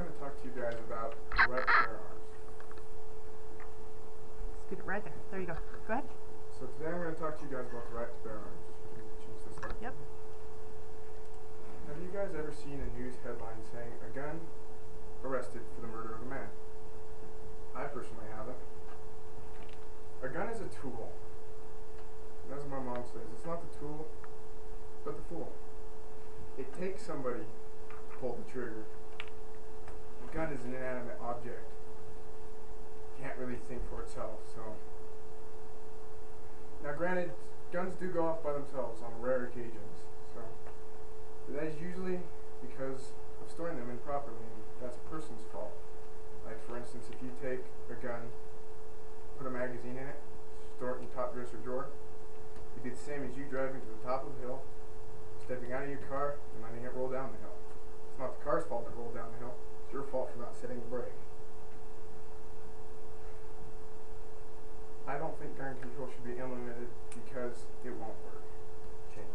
going to talk to you guys about the right to bear arms. Scoot it right there. There you go. Go ahead. So today I'm going to talk to you guys about the right to bear arms. Can you change this up? Yep. Have you guys ever seen a news headline saying, "A gun arrested for the murder of a man"? I personally haven't. A gun is a tool. And as my mom says, it's not the tool, but the fool. It takes somebody to pull the trigger. A gun is an inanimate object. Can't really think for itself, so. Now granted, guns do go off by themselves on rare occasions, so. But that is usually because of storing them improperly, and that's a person's fault. Like for instance, if you take a gun, put a magazine in it, store it in the top dresser drawer, it'd be the same as you driving to the top of the hill, stepping out of your car and letting it roll down the hill. It's not the car's fault it rolled down the hill. It's your fault for not setting the brake. I don't think gun control should be implemented because it won't work. Change.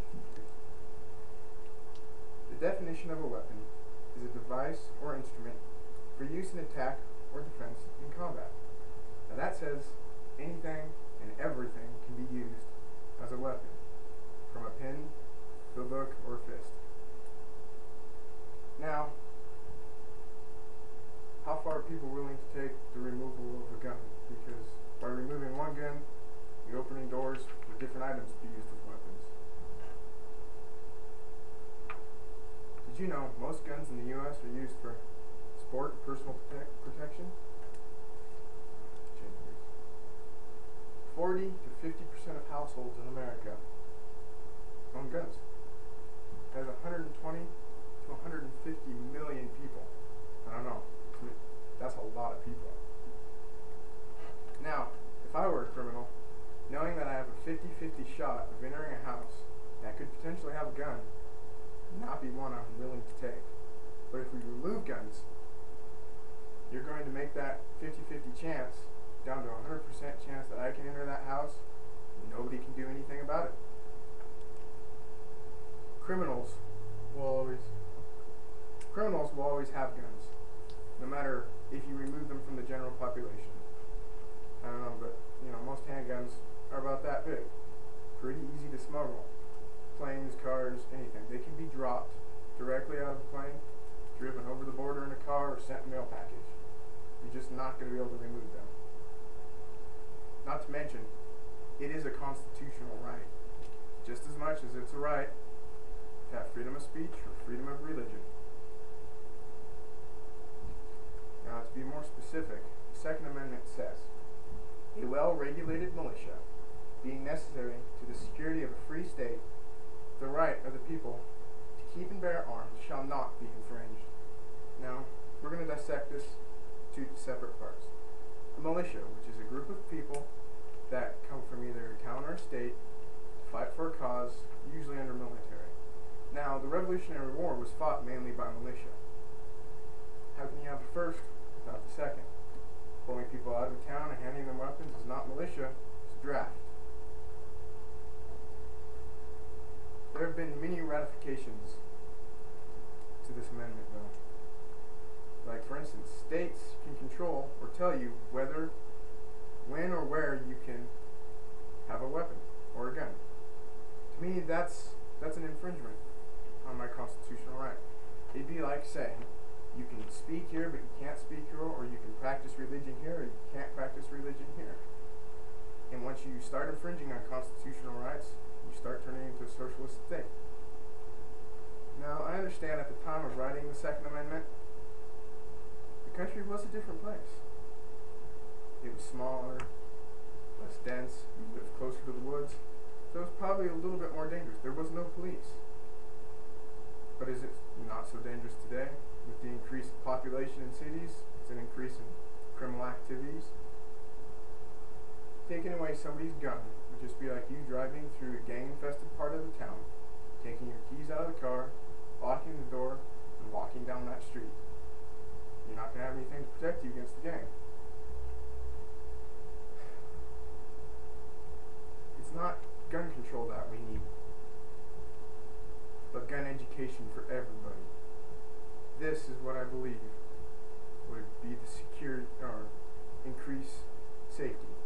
The definition of a weapon is a device or instrument for use in attack or defense in combat. Now that says anything and everything can be used as a weapon, from a pen to a book or a fist. Now, how far are people willing to take the removal of a gun? Because by removing one gun, you're opening doors for different items to be used as weapons. Did you know most guns in the U.S. are used for sport and personal protection? 40 to 50% of households in America own guns. That's 120 to 150 million people. I don't know. That's a lot of people. Now, if I were a criminal, knowing that I have a 50-50 shot of entering a house that could potentially have a gun, would not be one I'm willing to take. But if we remove guns, you're going to make that 50-50 chance down to a 100% chance that I can enter that house and nobody can do anything about it. Criminals will always have guns, no matter if you remove them from the general population. I don't know, but you know, most handguns are about that big. Pretty easy to smuggle. Planes, cars, anything. They can be dropped directly out of the plane, driven over the border in a car, or sent in a mail package. You're just not going to be able to remove them. Not to mention, it is a constitutional right, just as much as it's a right to have freedom of speech or freedom of religion. Now, to be more specific, the Second Amendment says, "A well-regulated militia, being necessary to the security of a free state, the right of the people to keep and bear arms shall not be infringed." Now, we're going to dissect this to separate parts. A militia, which is a group of people that come from either a town or a state to fight for a cause, usually under military. Now, the Revolutionary War was fought mainly by militia. How can you have the first without the second? Pulling people out of a town and handing them weapons is not militia, it's draft. There have been many ratifications to this amendment, though. Like, for instance, states can control or tell you whether, when, or where you can have a weapon or a gun. To me, that's an infringement on my constitutional right. It'd be like saying, you can speak here, but you can't speak here, or you can practice religion here, or you can't practice religion here. And once you start infringing on constitutional rights, you start turning into a socialist state. Now, I understand at the time of writing the Second Amendment, the country was a different place. It was smaller, less dense, you lived closer to the woods, so it was probably a little bit more dangerous. There was no police. But is it not so dangerous today? With the increased population in cities, it's an increase in criminal activities. Taking away somebody's gun would just be like you driving through a gang-infested part of the town, taking your keys out of the car, locking the door, and walking down that street. You're not going to have anything to protect you against the gang. It's not gun control that we need, but gun education for everybody. This is what I believe be the secure or increase safety.